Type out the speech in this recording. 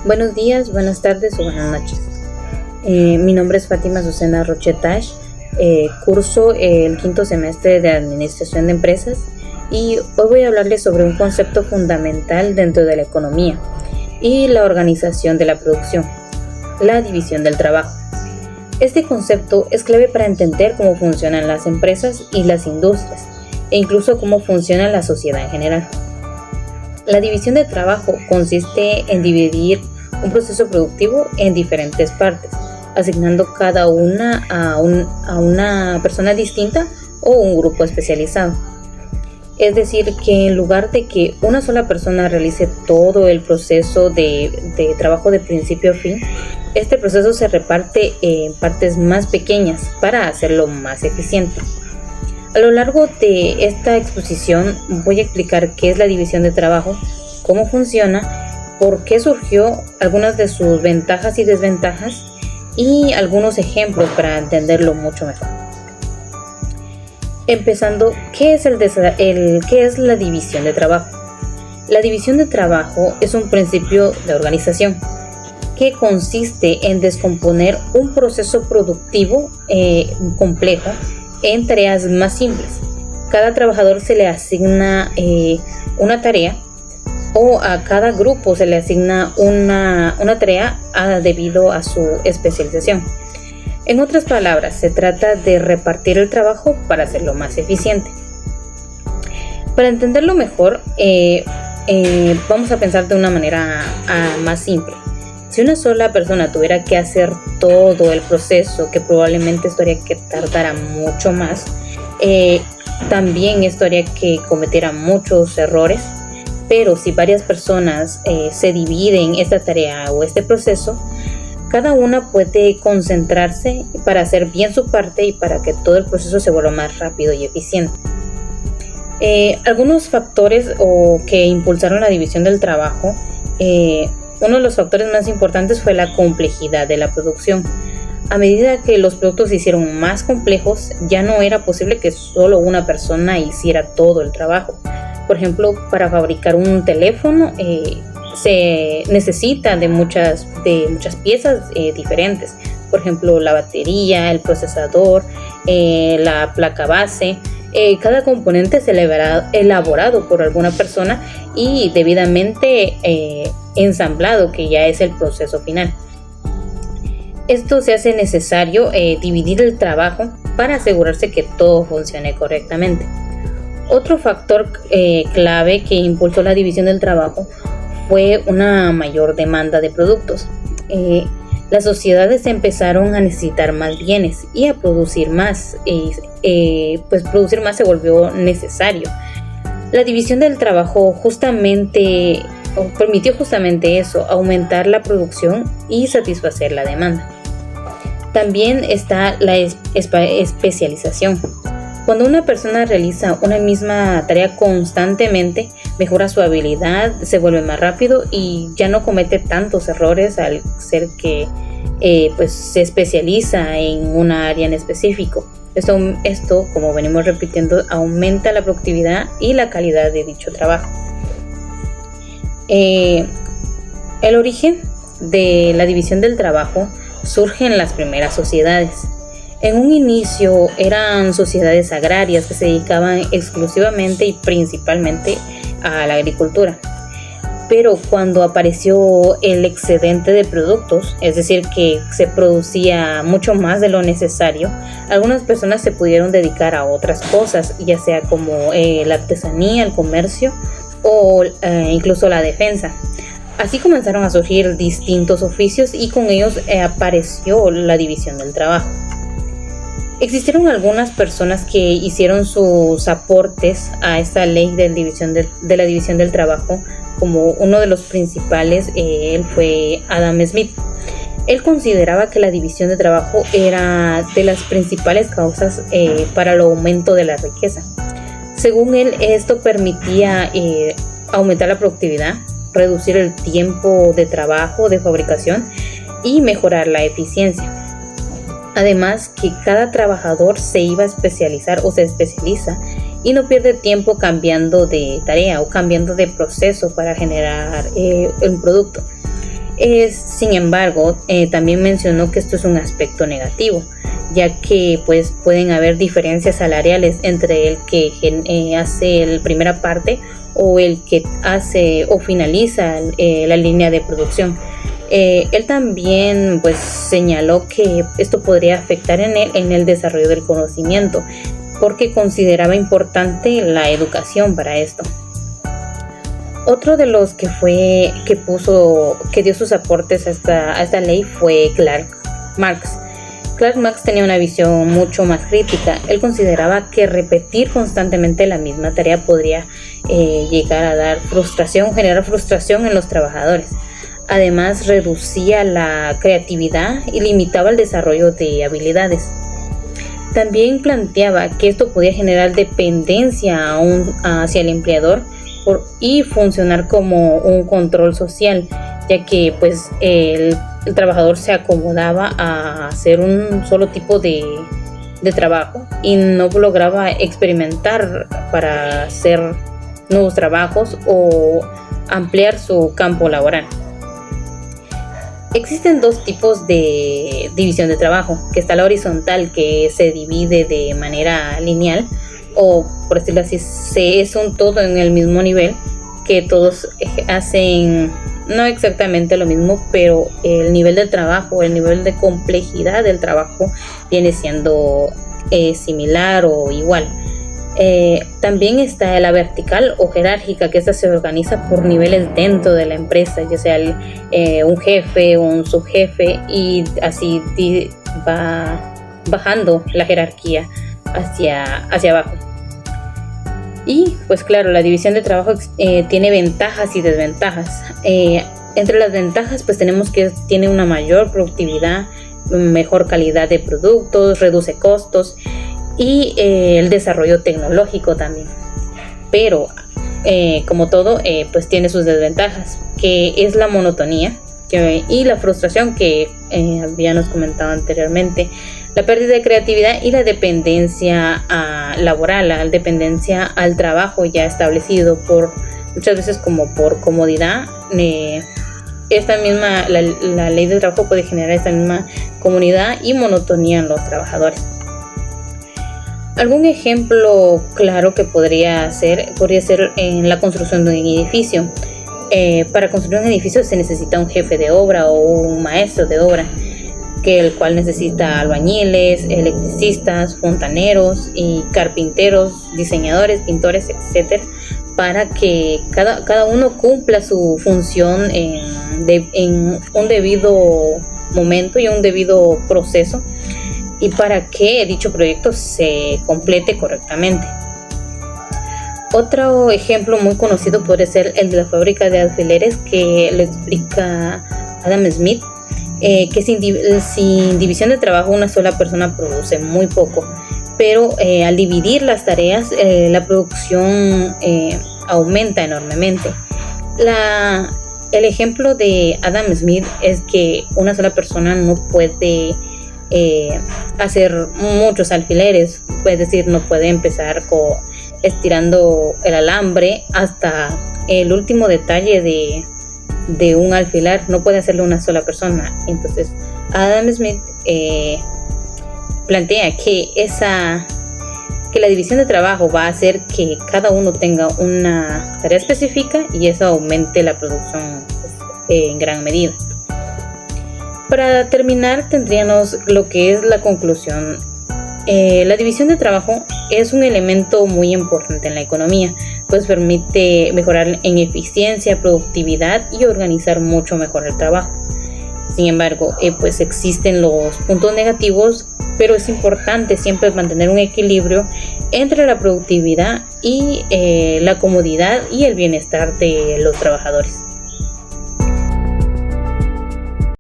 Buenos días, buenas tardes o buenas noches. Mi nombre es Fátima Azucena Rochetash. Curso el quinto semestre de Administración de Empresas y hoy voy a hablarles sobre un concepto fundamental dentro de la economía y la organización de la producción, la división del trabajo. Este concepto es clave para entender cómo funcionan las empresas y las industrias e incluso cómo funciona la sociedad en general. La división de trabajo consiste en dividir un proceso productivo en diferentes partes, asignando cada una a una persona distinta o un grupo especializado. Es decir, que en lugar de que una sola persona realice todo el proceso de trabajo de principio a fin, este proceso se reparte en partes más pequeñas para hacerlo más eficiente. A lo largo de esta exposición voy a explicar qué es la división de trabajo, cómo funciona, por qué surgió, algunas de sus ventajas y desventajas y algunos ejemplos para entenderlo mucho mejor. Empezando, ¿qué es la división de trabajo? La división de trabajo es un principio de organización que consiste en descomponer un proceso productivo complejo en tareas más simples. Cada trabajador se le asigna una tarea o a cada grupo se le asigna una tarea debido a su especialización. En otras palabras, se trata de repartir el trabajo para hacerlo más eficiente. Para entenderlo mejor, vamos a pensar de una manera más simple. Si una sola persona tuviera que hacer todo el proceso, que probablemente esto haría que tardara mucho más, también esto haría que cometiera muchos errores, pero si varias personas se dividen esta tarea o este proceso, cada una puede concentrarse para hacer bien su parte y para que todo el proceso se vuelva más rápido y eficiente. Algunos factores que impulsaron la división del trabajo, uno de los factores más importantes fue la complejidad de la producción. A medida que los productos se hicieron más complejos, ya no era posible que solo una persona hiciera todo el trabajo. Por ejemplo, para fabricar un teléfono se necesita de muchas piezas diferentes. Por ejemplo, la batería, el procesador, la placa base. Cada componente es elaborado por alguna persona y debidamente ensamblado, que ya es el proceso final. Esto se hace necesario dividir el trabajo para asegurarse que todo funcione correctamente. Otro factor clave que impulsó la división del trabajo fue una mayor demanda de productos. Las sociedades empezaron a necesitar más bienes y a producir más, pues producir más se volvió necesario. La división del trabajo permitió justamente eso, aumentar la producción y satisfacer la demanda. También está la especialización. Cuando una persona realiza una misma tarea constantemente, mejora su habilidad, se vuelve más rápido y ya no comete tantos errores al ser que pues se especializa en una área en específico. Esto, como venimos repitiendo, aumenta la productividad y la calidad de dicho trabajo. El origen de la división del trabajo surge en las primeras sociedades. En un inicio eran sociedades agrarias que se dedicaban exclusivamente y principalmente a la agricultura. Pero cuando apareció el excedente de productos, es decir, que se producía mucho más de lo necesario, algunas personas se pudieron dedicar a otras cosas, ya sea como la artesanía, el comercio o incluso la defensa. Así comenzaron a surgir distintos oficios y con ellos apareció la división del trabajo. Existieron algunas personas que hicieron sus aportes a esta ley de la división del trabajo, como uno de los principales, él fue Adam Smith. Él consideraba que la división de trabajo era de las principales causas para el aumento de la riqueza. Según él, esto permitía aumentar la productividad, reducir el tiempo de trabajo, de fabricación y mejorar la eficiencia. Además, que cada trabajador se iba a especializar o se especializa y no pierde tiempo cambiando de tarea o cambiando de proceso para generar un producto. Sin embargo, también mencionó que esto es un aspecto negativo, ya que pues pueden haber diferencias salariales entre el que hace la primera parte o el que hace o finaliza la línea de producción. Él también pues señaló que esto podría afectar en el desarrollo del conocimiento, porque consideraba importante la educación para esto. Otro de los que dio sus aportes a esta ley fue Clark Marx. Clark Marx tenía una visión mucho más crítica. Él consideraba que repetir constantemente la misma tarea podría llegar a generar frustración en los trabajadores. Además, reducía la creatividad y limitaba el desarrollo de habilidades. También planteaba que esto podía generar dependencia hacia el empleador y funcionar como un control social, ya que pues el trabajador se acomodaba a hacer un solo tipo de trabajo y no lograba experimentar para hacer nuevos trabajos o ampliar su campo laboral. Existen dos tipos de división de trabajo, que está la horizontal, que se divide de manera lineal, o por decirlo así, es un todo en el mismo nivel, que todos hacen no exactamente lo mismo, pero el nivel del trabajo, el nivel de complejidad del trabajo viene siendo similar o igual. También está la vertical o jerárquica, que esta se organiza por niveles dentro de la empresa, ya sea un jefe o un subjefe, y así va bajando la jerarquía hacia abajo. Y pues claro, la división de trabajo tiene ventajas y desventajas. Entre las ventajas pues tenemos que tiene una mayor productividad, mejor calidad de productos, reduce costos y el desarrollo tecnológico también. Pero como todo pues tiene sus desventajas, que es la monotonía y la frustración que habíamos comentado anteriormente, la pérdida de creatividad y la dependencia laboral, la dependencia al trabajo ya establecido muchas veces como por comodidad. La ley del trabajo puede generar esta misma comodidad y monotonía en los trabajadores. Algún ejemplo claro que podría ser en la construcción de un edificio. Para construir un edificio se necesita un jefe de obra o un maestro de obra, el cual necesita albañiles, electricistas, fontaneros y carpinteros, diseñadores, pintores, etc., para que cada uno cumpla su función en un debido momento y un debido proceso, y para que dicho proyecto se complete correctamente. Otro ejemplo muy conocido puede ser el de la fábrica de alfileres, que lo explica Adam Smith, que sin división de trabajo una sola persona produce muy poco, pero al dividir las tareas la producción aumenta enormemente. El ejemplo de Adam Smith es que una sola persona no puede hacer muchos alfileres, es decir, no puede empezar estirando el alambre hasta el último detalle de un alfiler, no puede hacerlo una sola persona. Entonces Adam Smith plantea que la división de trabajo va a hacer que cada uno tenga una tarea específica y eso aumente la producción en gran medida. Para terminar, tendríamos lo que es la conclusión. La división de trabajo es un elemento muy importante en la economía, pues permite mejorar en eficiencia, productividad y organizar mucho mejor el trabajo. Sin embargo, pues existen los puntos negativos, pero es importante siempre mantener un equilibrio entre la productividad y la comodidad y el bienestar de los trabajadores.